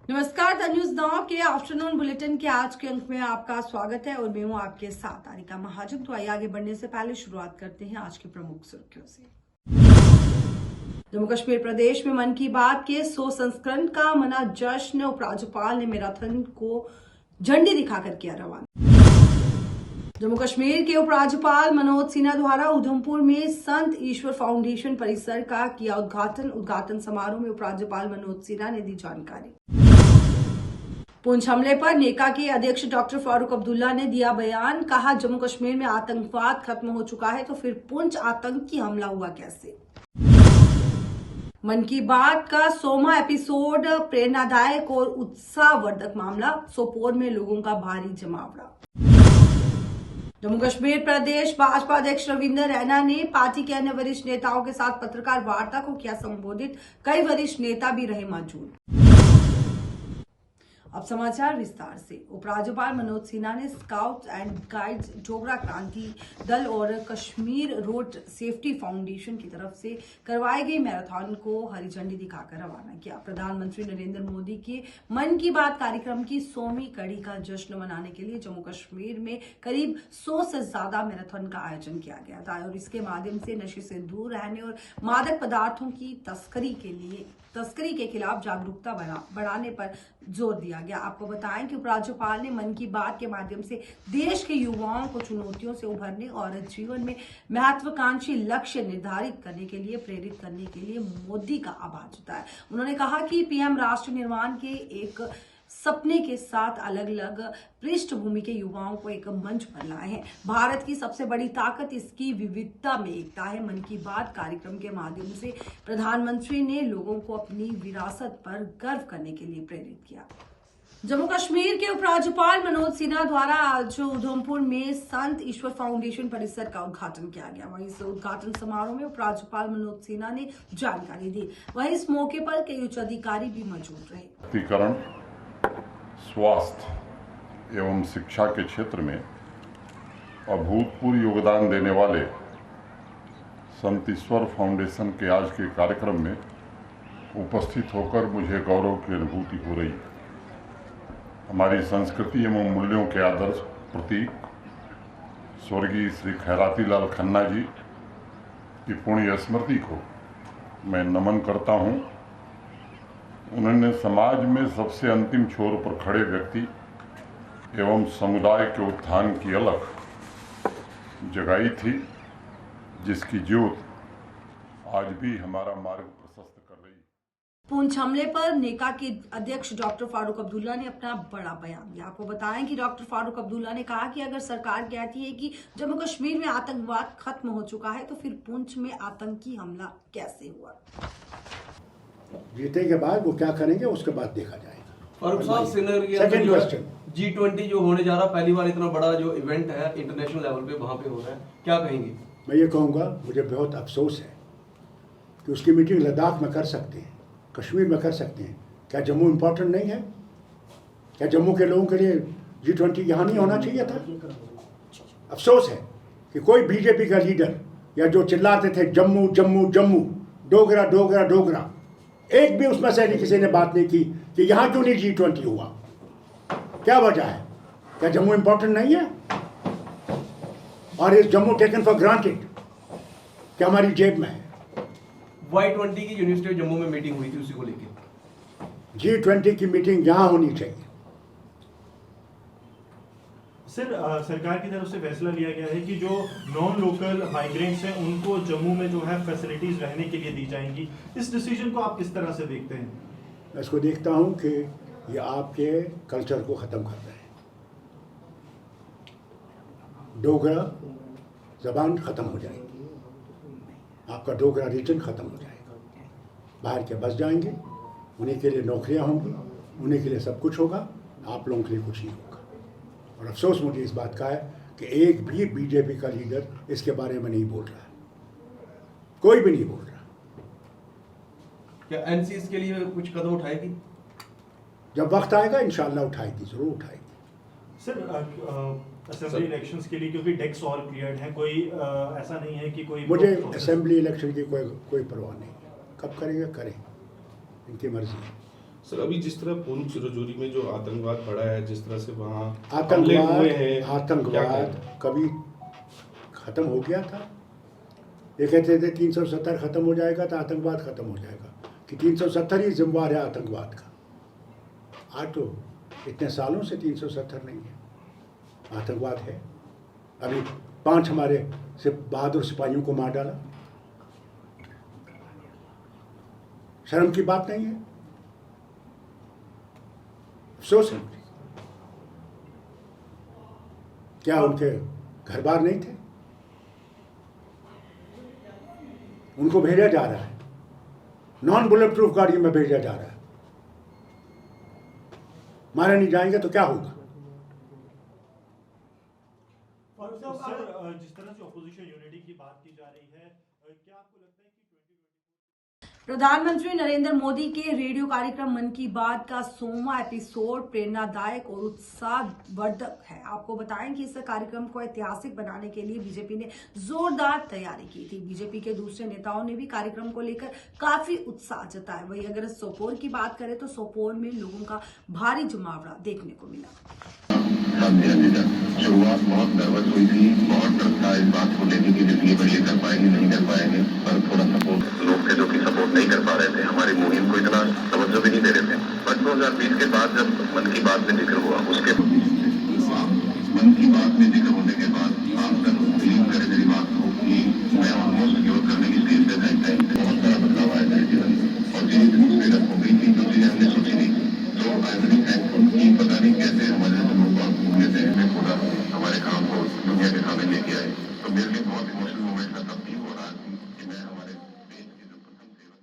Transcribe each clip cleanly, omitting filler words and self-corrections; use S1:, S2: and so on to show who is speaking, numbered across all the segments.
S1: नमस्कार, the news now के afternoon bulletin के आज के अंक में आपका स्वागत है और मैं हूं आपके साथ तारिका महाजन। तो आइए आगे बढ़ने से पहले शुरुआत करते हैं आज की प्रमुख सुर्खियों से। जम्मू कश्मीर प्रदेश में मन की बात के 100 संस्करण का मना जश्न। उपराज्यपाल ने मैराथन को झंडी दिखाकर किया रवाना। जम्मू कश्मीर के उपराज्यपाल मनोज सिन्हा द्वारा उधमपुर में संत ईश्वर फाउंडेशन परिसर का किया उद्घाटन समारोह में उपराज्यपाल मनोज सिन्हा ने दी जानकारी। पुंछ हमले पर नेका के अध्यक्ष डॉक्टर फारूक अब्दुल्ला ने दिया बयान। कहा, जम्मू कश्मीर में आतंकवाद खत्म हो चुका है तो फिर पुंछ आतंकी हमला हुआ कैसे। मन की बात का 100वां एपिसोड प्रेरणादायक और उत्साहवर्धक मामला। सोपोर में लोगों का भारी जमावड़ा। जम्मू कश्मीर प्रदेश भाजपा अध्यक्ष रविंद्र रैना ने पार्टी के अन्य वरिष्ठ नेताओं के साथ पत्रकार वार्ता को किया संबोधित। कई वरिष्ठ नेता भी रहे मौजूद। अब समाचार विस्तार से। उपराज्यपाल मनोज सिन्हा ने scouts and guides, Dogra Kranti Dal और कश्मीर रोड सेफ्टी फाउंडेशन की तरफ से करवाई गई मैराथन को हरी झंडी दिखाकर रवाना किया। प्रधानमंत्री नरेंद्र मोदी के मन की बात कार्यक्रम की 100वीं कड़ी का जश्न मनाने के लिए जम्मू कश्मीर में करीब 100 से ज्यादा मैराथन का आयोजन किया गया था और इसके माध्यम से नशे से दूर रहने और मादक पदार्थों की तस्करी के खिलाफ जागरूकता बढ़ाने पर जोर दिया गया। आपको बताएं कि उपराज्यपाल ने मन की बात के माध्यम से देश के युवाओं को चुनौतियों से उभरने और जीवन में महत्वाकांक्षी लक्ष्य निर्धारित करने के लिए प्रेरित करने के लिए मोदी का आभार जताया। उन्होंने कहा कि पीएम राष्ट्र निर्माण के एक सपने के साथ अलग अलग पृष्ठभूमि के युवाओं को एक मंच पर लाए हैं। भारत की सबसे बड़ी ताकत इसकी विविधता में एकता है। मन की बात कार्यक्रम के माध्यम से प्रधानमंत्री ने लोगों को अपनी विरासत पर गर्व करने के लिए प्रेरित किया। जम्मू कश्मीर के उपराज्यपाल मनोज सिन्हा द्वारा आज उधमपुर में संत ईश्वर फाउंडेशन परिसर का उद्घाटन किया गया। वहीं इस उद्घाटन समारोह में उपराज्यपाल मनोज सिन्हा ने जानकारी दी। वहीं इस मौके पर कई उच्च अधिकारी भी मौजूद रहे।
S2: स्वास्थ्य एवं शिक्षा के क्षेत्र में अभूतपूर्व योगदान देने वाले संत ईश्वर फाउंडेशन के आज के कार्यक्रम में उपस्थित होकर मुझे गौरव की अनुभूति हो रही है। हमारी संस्कृति एवं मूल्यों के आदर्श प्रतीक स्वर्गीय श्री खैराती लाल खन्ना जी की पुण्य स्मृति को मैं नमन करता हूँ। उन्होंने समाज में सबसे अंतिम छोर पर खड़े व्यक्ति एवं समुदाय के उत्थान की अलख जगाई थी, जिसकी ज्योत आज भी हमारा मार्ग प्रशस्त कर रही है।
S1: पुंछ हमले पर नेका के अध्यक्ष डॉक्टर फारूक अब्दुल्ला ने अपना बड़ा बयान दिया। आपको बताएं कि डॉक्टर फारूक अब्दुल्ला ने कहा कि अगर सरकार कहती है कि जम्मू कश्मीर में आतंकवाद खत्म हो चुका है तो फिर पुंछ में आतंकी हमला कैसे हुआ।
S3: जीते के बाद वो क्या करेंगे उसके बाद देखा जाएगा।
S4: फारूक साहब, श्रीनगर के अंदर जो G20 जो होने जा रहा, पहली बार इतना बड़ा जो इवेंट है इंटरनेशनल लेवल पे वहाँ पे हो रहा है, क्या कहेंगे।
S3: मैं ये कहूँगा, मुझे बहुत अफसोस है कि उसकी मीटिंग लद्दाख में कर सकते हैं, कश्मीर में कर सकते हैं। क्या जम्मू इम्पोर्टेंट नहीं है? क्या जम्मू के लोगों के लिए G20 यहाँ नहीं होना चाहिए था? अफसोस है कि कोई बीजेपी का लीडर या जो चिल्लाते थे जम्मू जम्मू जम्मू, डोगरा डोगरा डोगरा, एक भी उसमें से किसी ने बात नहीं की कि यहाँ क्यों नहीं G20 हुआ। क्या वजह है? क्या जम्मू इम्पोर्टेंट नहीं है? और इस जम्मू टेकन फॉर ग्रांटेड क्या हमारी जेब में है?
S4: Y20 की यूनिवर्सिटी ऑफ जम्मू में मीटिंग हुई थी, उसी को लेकर
S3: G20 की मीटिंग यहाँ होनी चाहिए।
S5: सर, सरकार की तरफ से फैसला लिया गया है कि जो नॉन लोकल माइग्रेंट्स हैं उनको जम्मू में जो है फैसिलिटीज रहने के लिए दी जाएंगी। इस डिसीजन को आप किस तरह से देखते हैं?
S3: मैं इसको देखता हूँ कि ये आपके कल्चर को ख़त्म कर रहे हैं। डोगरा ज़बान ख़त्म हो जाएगी, आपका डोगरा रीजन ख़त्म हो जाएगा। बाहर के बस जाएंगे, उन्हीं के लिए नौकरियाँ होंगी, उन्हीं के लिए सब कुछ होगा, आप लोगों के लिए कुछ नहीं होगा। और अफसोस मुझे इस बात का है कि एक भी बीजेपी का लीडर इसके बारे में नहीं बोल रहा है, कोई भी नहीं बोल रहा।
S4: क्या एनसी इसके लिए कुछ कदम उठाएगी?
S3: जब वक्त आएगा इंशाअल्लाह उठाएगी, जरूर उठाएगी।
S5: सर, असेंबली इलेक्शंस के लिए क्योंकि डेक्स ऑल क्लियर्ड है, कोई ऐसा नहीं है कि कोई
S3: मुझे असेंबली इलेक्शन की कोई परवाह नहीं। कब करेंगे करें, इनकी मर्जी है।
S6: सर अभी जिस तरह पूंछ रजौरी में जो आतंकवाद बढ़ा है, जिस तरह से वहाँ हमले हुए हैं,
S3: आतंकवाद कभी खत्म हो गया था? ये कहते थे 370 खत्म हो जाएगा तो आतंकवाद खत्म हो जाएगा, कि 370 ही जिम्मेवार है आतंकवाद का। आज तो इतने सालों से 370 नहीं है, आतंकवाद है। अभी 5 हमारे बहादुर सिपाहियों को मार डाला, शर्म की बात नहीं है? अफसोस है। क्या उनके घर बार नहीं थे? उनको भेजा जा रहा है, नॉन बुलेट प्रूफ गाड़ी में भेजा जा रहा है। मारे नहीं जाएंगे तो क्या होगा?
S5: सर जिस तरह से ऑपोजिशन यूनिटी की बात की जा रही है, क्या आपको लगता है कि
S1: प्रधानमंत्री नरेंद्र मोदी के रेडियो कार्यक्रम मन की बात का 100वां एपिसोड प्रेरणादायक और उत्साहवर्धक है। आपको बताएं कि इस कार्यक्रम को ऐतिहासिक बनाने के लिए बीजेपी ने जोरदार तैयारी की थी। बीजेपी के दूसरे नेताओं ने भी कार्यक्रम को लेकर काफी उत्साह जताया। वहीं अगर सोपोर की बात करें तो सोपोर में लोगों का भारी जमावड़ा देखने को मिला।
S7: शुरुआत बहुत नर्वस हुई थी, बहुत डर था इस बात को लेने की जितनी पर ये कर पाएंगे नहीं कर पाएंगे, पर थोड़ा सपोर्ट लोग थे जो कि सपोर्ट नहीं कर पा रहे थे, हमारी मुहिम को इतना तवज्जो भी नहीं दे रहे थे। बट 2020 के बाद जब मन की बात में जिक्र हुआ, उसके मन की बात में जिक्र होने के बाद आप तक बिलीव करें मेरी बात को कि मैं ऑलमोस्ट योग करने की स्टेज पे था, बहुत सारा बदलाव आया मेरे जीवन में, और जो चीजें हो गई थी, जो चीजें हमने सोची नहीं, तो आई एम वेरी थैंकफुल कि पता नहीं कैसे हमारे लोग हमारे काम को दुनिया के सामने लेके आए। तो मेरे लिए बहुत इमोशनल मोमेंट था, तब भी हो रहा है कि मैं हमारे देश के जो प्रथम सेवक।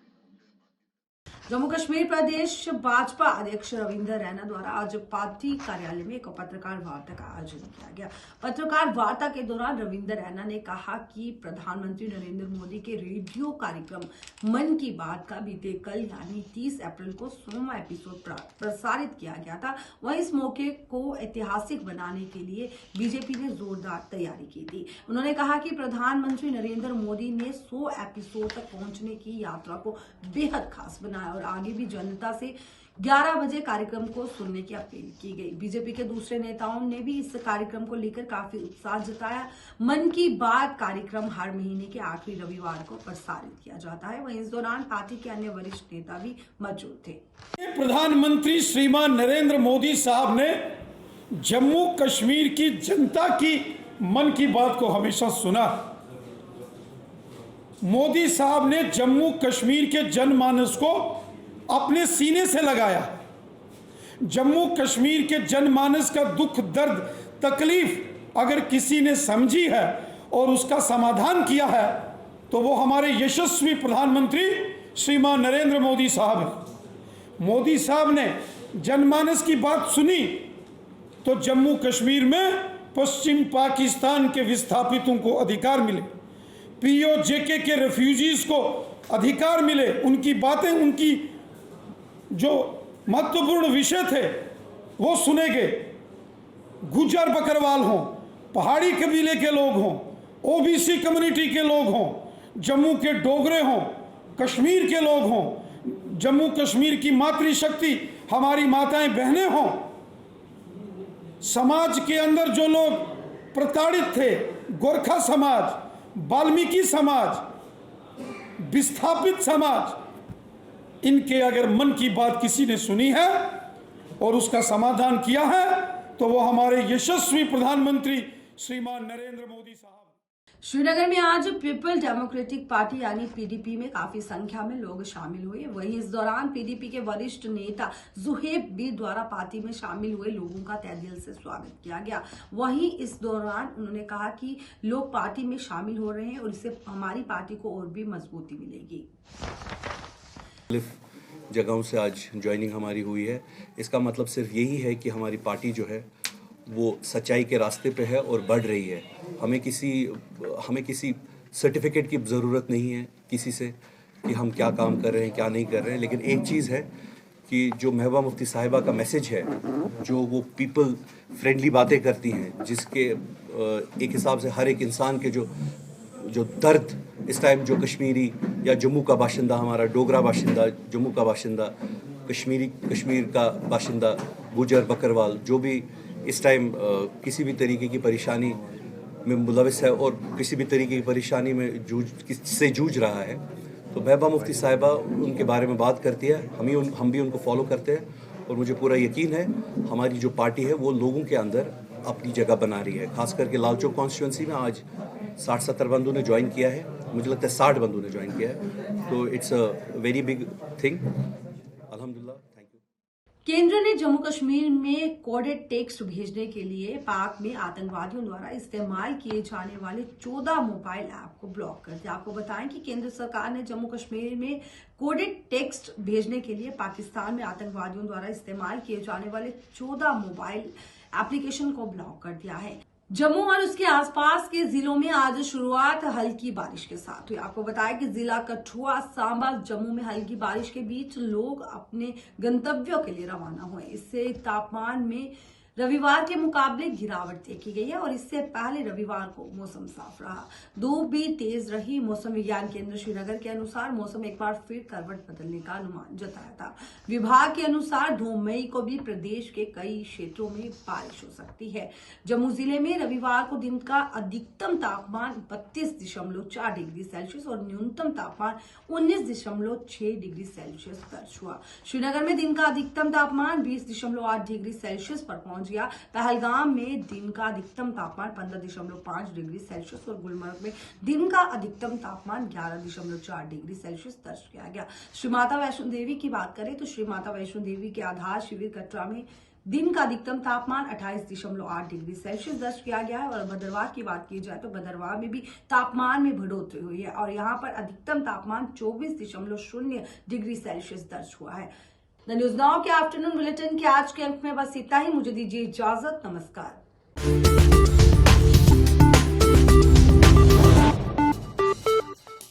S1: जम्मू कश्मीर प्रदेश भाजपा अध्यक्ष रविंदर रैना द्वारा आज पार्टी कार्यालय में एक पत्रकार वार्ता का आयोजन किया गया। पत्रकार वार्ता के दौरान रविंदर रैना ने कहा कि प्रधानमंत्री नरेंद्र मोदी के रेडियो कार्यक्रम मन की बात का बीते कल यानी 30 अप्रैल को 100वां एपिसोड प्रसारित किया गया था। वहीं इस मौके को ऐतिहासिक बनाने के लिए बीजेपी ने जोरदार तैयारी की थी। उन्होंने कहा कि प्रधानमंत्री नरेंद्र मोदी ने 100 एपिसोड तक पहुंचने की यात्रा को बेहद खास बनाया और आगे भी जनता से 11 बजे कार्यक्रम को सुनने की अपील की गई। बीजेपी के दूसरे नेताओं ने भी इस कार्यक्रम को लेकर काफी उत्साह जताया। मन की बात कार्यक्रम हर महीने के आखिरी रविवार को प्रसारित किया जाता है। वहीं इस दौरान पार्टी के अन्य वरिष्ठ नेता भी मौजूद थे।
S8: प्रधानमंत्री श्रीमान नरेंद्र मोदी साहब ने जम्मू कश्मीर की जनता की मन की बात को हमेशा सुना। मोदी साहब ने जम्मू कश्मीर के जनमानस को अपने सीने से लगाया। जम्मू कश्मीर के जनमानस का दुख दर्द तकलीफ अगर किसी ने समझी है और उसका समाधान किया है तो वो हमारे यशस्वी प्रधानमंत्री श्रीमान नरेंद्र मोदी साहब हैं। मोदी साहब ने जनमानस की बात सुनी तो जम्मू कश्मीर में पश्चिम पाकिस्तान के विस्थापितों को अधिकार मिले, पीओजेके के रेफ्यूजीज को अधिकार मिले, उनकी बातें, उनकी जो महत्वपूर्ण विषय थे वो सुने गए। गुज्जर बकरवाल हों, पहाड़ी कबीले के लोग हों, ओबीसी कम्युनिटी के लोग हों, जम्मू के डोगरे हों, कश्मीर के लोग हों, जम्मू कश्मीर की मातृशक्ति हमारी माताएं बहनें हों, समाज के अंदर जो लोग प्रताड़ित थे, गोरखा समाज, वाल्मीकि समाज, विस्थापित समाज, इनके अगर मन की बात किसी ने सुनी है और उसका समाधान किया है तो वो हमारे यशस्वी प्रधानमंत्री श्रीमान नरेंद्र मोदी साहब।
S1: श्रीनगर में आज पीपल डेमोक्रेटिक पार्टी यानी पीडीपी में काफी संख्या में लोग शामिल हुए। वहीं इस दौरान पीडीपी के वरिष्ठ नेता जुहेब बी द्वारा पार्टी में शामिल हुए लोगों का तहे दिल से स्वागत किया गया। वहीं इस दौरान उन्होंने कहा कि लोग पार्टी में शामिल हो रहे हैं और इससे हमारी पार्टी को और भी मजबूती मिलेगी।
S9: जगहों से आज ज्वाइनिंग हमारी हुई है। इसका मतलब सिर्फ यही है कि हमारी पार्टी जो है वो सच्चाई के रास्ते पे है और बढ़ रही है। हमें किसी सर्टिफिकेट की ज़रूरत नहीं है किसी से कि हम क्या काम कर रहे हैं क्या नहीं कर रहे हैं। लेकिन एक चीज़ है कि जो महबूबा मुफ्ती साहिबा का मैसेज है, जो वो पीपल फ्रेंडली बातें करती हैं, जिसके एक हिसाब से हर एक इंसान के जो दर्द इस टाइम जो कश्मीरी या जम्मू का बाशिंदा, हमारा डोगरा बाशिंदा, जम्मू का बाशिंदा कश्मीर का बाशिंदा गुजर बकरवाल जो भी इस टाइम किसी भी तरीके की परेशानी में मुलविस है और किसी भी तरीके की परेशानी में जूझ रहा है, तो महबूबा मुफ्ती साहिबा उनके बारे में बात करती है, हम भी उनको फॉलो करते हैं और मुझे पूरा यकीन है हमारी जो पार्टी है वो लोगों के अंदर अपनी जगह बना रही है। खास करके लाल चौक कॉन्स्टिट्यूंसी में आज 60-70 बंदों ने ज्वाइन किया है, मुझे लगता है 60 बंदों ने ज्वाइन किया है, तो it's a very big thing. अल्हम्दुलिल्लाह, थैंक यू।
S1: केंद्र ने जम्मू कश्मीर में कोडेड टेक्स्ट भेजने के लिए पाक में आतंकवादियों द्वारा इस्तेमाल किए जाने वाले 14 मोबाइल ऐप को ब्लॉक कर दिया। आपको बताएं कि केंद्र सरकार ने जम्मू कश्मीर में कोडेड टेक्स्ट भेजने के लिए पाकिस्तान में आतंकवादियों द्वारा इस्तेमाल किए जाने वाले 14 मोबाइल एप्लीकेशन को ब्लॉक कर दिया है। जम्मू और उसके आसपास के जिलों में आज शुरुआत हल्की बारिश के साथ हुई। आपको बताया कि जिला कठुआ, सांबा, जम्मू में हल्की बारिश के बीच लोग अपने गंतव्यों के लिए रवाना हुए। इससे तापमान में रविवार के मुकाबले गिरावट देखी गई है और इससे पहले रविवार को मौसम साफ रहा, धूप भी तेज रही। मौसम विज्ञान केंद्र श्रीनगर के अनुसार मौसम एक बार फिर करवट बदलने का अनुमान जताया था। विभाग के अनुसार 2 मई को भी प्रदेश के कई क्षेत्रों में बारिश हो सकती है। जम्मू जिले में रविवार को दिन का अधिकतम तापमान 32.4 डिग्री सेल्सियस और न्यूनतम तापमान 19.6 डिग्री सेल्सियस दर्ज हुआ। श्रीनगर में दिन का अधिकतम तापमान 20.8 डिग्री सेल्सियस पर पहुंच गया। पहलगाम में दिन का अधिकतम तापमान 15.5 डिग्री सेल्सियस और गुलमर्ग में दिन का अधिकतम तापमान 11.4 डिग्री सेल्सियस दर्ज किया गया। श्री माता वैष्णो देवी की बात करें तो श्री माता वैष्णो देवी के आधार शिविर कटरा में दिन का अधिकतम तापमान 28.8 डिग्री सेल्सियस दर्ज किया गया है और भद्रवाह की बात की जाए तो भद्रवाह में भी तापमान में बढ़ोतरी हुई है और यहाँ पर अधिकतम तापमान 24.0 डिग्री सेल्सियस दर्ज हुआ है। द न्यूज नाउ के आफ्टरनून बुलेटिन के आज के अंक में बस इतना ही। मुझे दीजिए इजाजत, नमस्कार।